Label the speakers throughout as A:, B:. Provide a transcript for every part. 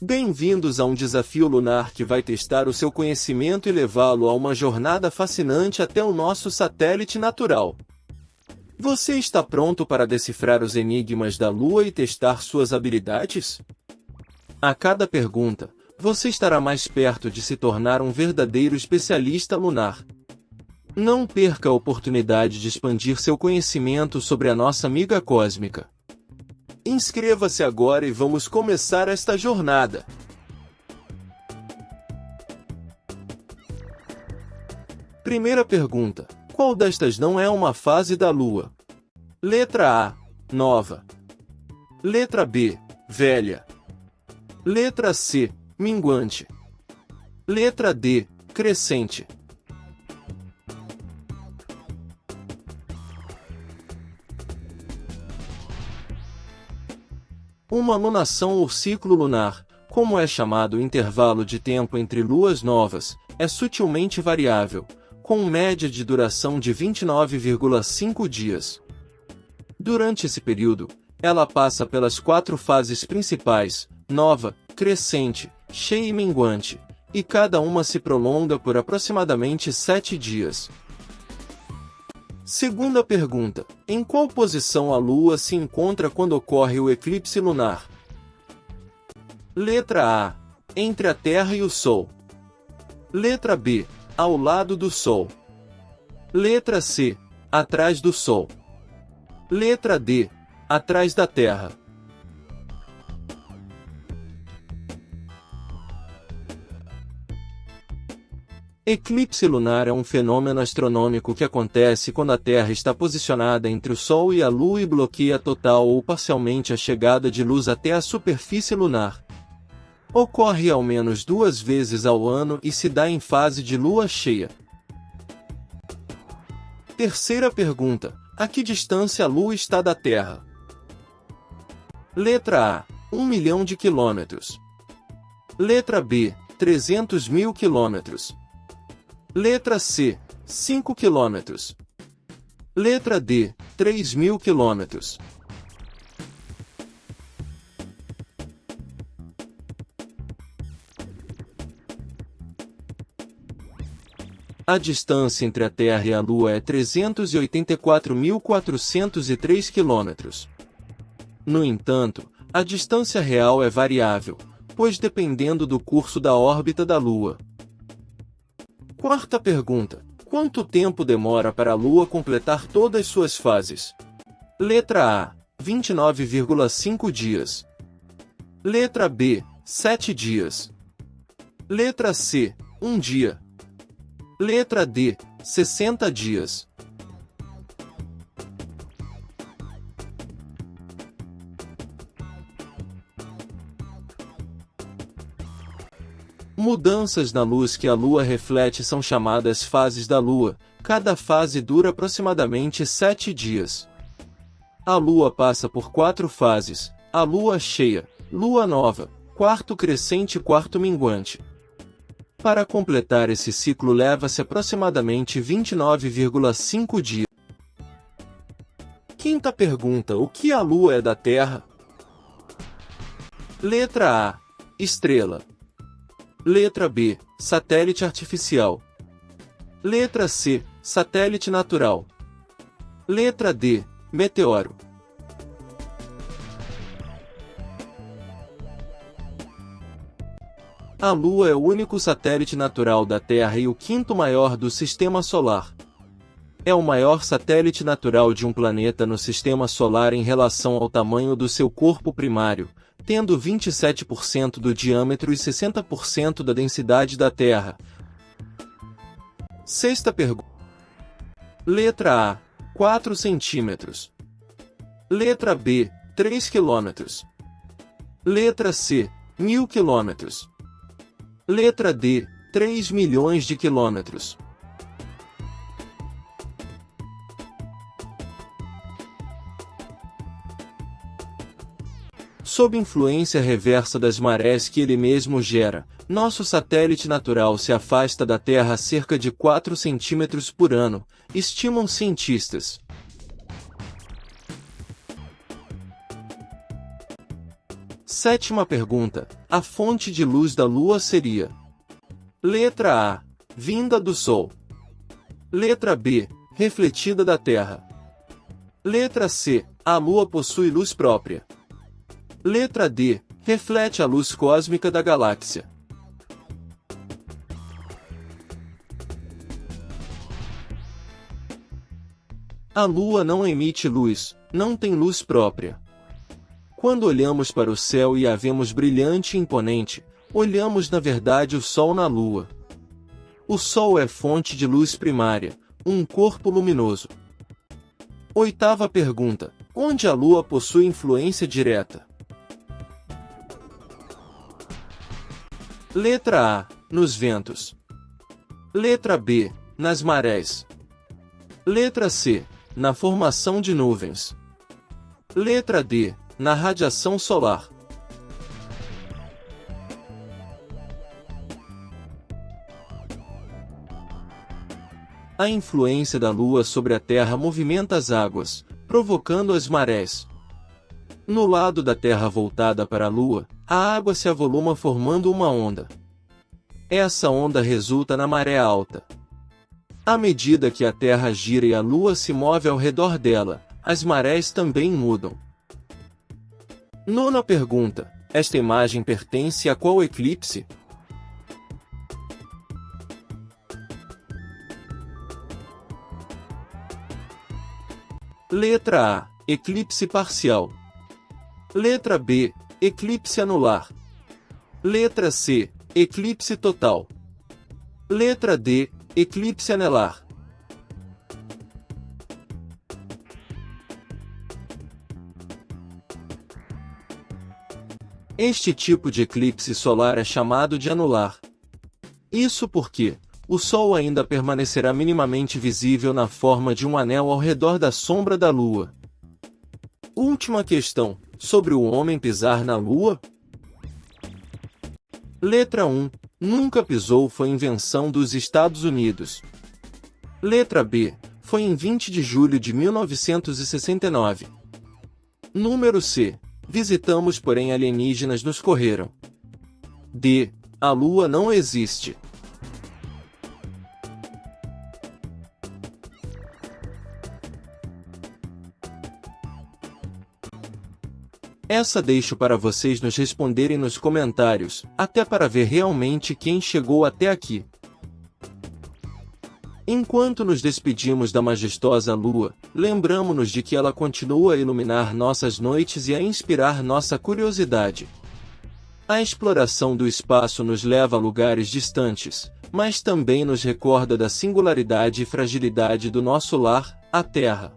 A: Bem-vindos a um desafio lunar que vai testar o seu conhecimento e levá-lo a uma jornada fascinante até o nosso satélite natural. Você está pronto para decifrar os enigmas da Lua e testar suas habilidades? A cada pergunta, você estará mais perto de se tornar um verdadeiro especialista lunar. Não perca a oportunidade de expandir seu conhecimento sobre a nossa amiga cósmica. Inscreva-se agora e vamos começar esta jornada. Primeira pergunta: qual destas não é uma fase da Lua? Letra A: nova. Letra B: velha. Letra C: minguante. Letra D: crescente. Uma lunação ou ciclo lunar, como é chamado o intervalo de tempo entre luas novas, é sutilmente variável, com média de duração de 29,5 dias. Durante esse período, ela passa pelas 4 fases principais: nova, crescente, cheia e minguante, e cada uma se prolonga por aproximadamente 7 dias. Segunda pergunta: em qual posição a Lua se encontra quando ocorre o eclipse lunar? Letra A: entre a Terra e o Sol. Letra B: ao lado do Sol. Letra C: atrás do Sol. Letra D: atrás da Terra. Eclipse lunar é um fenômeno astronômico que acontece quando a Terra está posicionada entre o Sol e a Lua e bloqueia total ou parcialmente a chegada de luz até a superfície lunar. Ocorre ao menos 2 vezes ao ano e se dá em fase de lua cheia. Terceira pergunta: a que distância a Lua está da Terra? Letra A: 1 milhão de quilômetros. Letra B: 300 mil quilômetros. Letra C: 5 km. Letra D: 3.000 km. A distância entre a Terra e a Lua é 384.403 km. No entanto, a distância real é variável, pois dependendo do curso da órbita da Lua. Quarta pergunta: quanto tempo demora para a Lua completar todas suas fases? Letra A: 29,5 dias. Letra B: 7 dias. Letra C: 1 dia. Letra D: 60 dias. Mudanças na luz que a Lua reflete são chamadas fases da Lua. Cada fase dura aproximadamente 7 dias. A Lua passa por 4 fases: a Lua cheia, Lua nova, quarto crescente e quarto minguante. Para completar esse ciclo leva-se aproximadamente 29,5 dias. Quinta pergunta: o que a Lua é da Terra? Letra A: estrela. Letra B: satélite artificial. Letra C: satélite natural. Letra D: meteoro. A Lua é o único satélite natural da Terra e o 5º maior do Sistema Solar. É o maior satélite natural de um planeta no Sistema Solar em relação ao tamanho do seu corpo primário, tendo 27% do diâmetro e 60% da densidade da Terra. Sexta pergunta. Letra A: 4 centímetros. Letra B: 3 quilômetros. Letra C: 1.000 quilômetros. Letra D: 3 milhões de quilômetros. Sob influência reversa das marés que ele mesmo gera, nosso satélite natural se afasta da Terra a cerca de 4 centímetros por ano, estimam cientistas. Sétima pergunta. A fonte de luz da Lua seria: letra A, vinda do Sol. Letra B, refletida da Terra. Letra C, a Lua possui luz própria. Letra D, reflete a luz cósmica da galáxia. A Lua não emite luz, não tem luz própria. Quando olhamos para o céu e a vemos brilhante e imponente, olhamos na verdade o Sol na Lua. O Sol é fonte de luz primária, um corpo luminoso. Oitava pergunta. Onde a Lua possui influência direta? Letra A, nos ventos. Letra B, nas marés. Letra C, na formação de nuvens. Letra D, na radiação solar. A influência da Lua sobre a Terra movimenta as águas, provocando as marés. No lado da Terra voltada para a Lua, a água se avoluma formando uma onda. Essa onda resulta na maré alta. À medida que a Terra gira e a Lua se move ao redor dela, as marés também mudam. Nona pergunta. Esta imagem pertence a qual eclipse? Letra A, eclipse parcial. Letra B, eclipse anular. Letra C, eclipse total. Letra D, eclipse anelar. Este tipo de eclipse solar é chamado de anular. Isso porque o Sol ainda permanecerá minimamente visível na forma de um anel ao redor da sombra da Lua. Última questão. Sobre o homem pisar na Lua? Letra 1. Nunca pisou foi invenção dos Estados Unidos. Letra B. Foi em 20 de julho de 1969. Número C. Visitamos porém alienígenas nos correram. D. A Lua não existe. Essa deixo para vocês nos responderem nos comentários, até para ver realmente quem chegou até aqui. Enquanto nos despedimos da majestosa Lua, lembramo-nos de que ela continua a iluminar nossas noites e a inspirar nossa curiosidade. A exploração do espaço nos leva a lugares distantes, mas também nos recorda da singularidade e fragilidade do nosso lar, a Terra.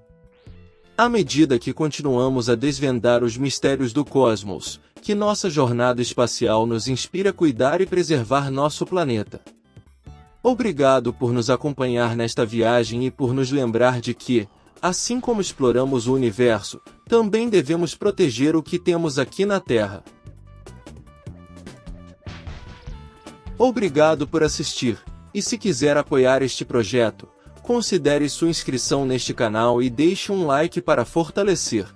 A: À medida que continuamos a desvendar os mistérios do cosmos, que nossa jornada espacial nos inspira a cuidar e preservar nosso planeta. Obrigado por nos acompanhar nesta viagem e por nos lembrar de que, assim como exploramos o universo, também devemos proteger o que temos aqui na Terra. Obrigado por assistir, e se quiser apoiar este projeto, considere sua inscrição neste canal e deixe um like para fortalecer.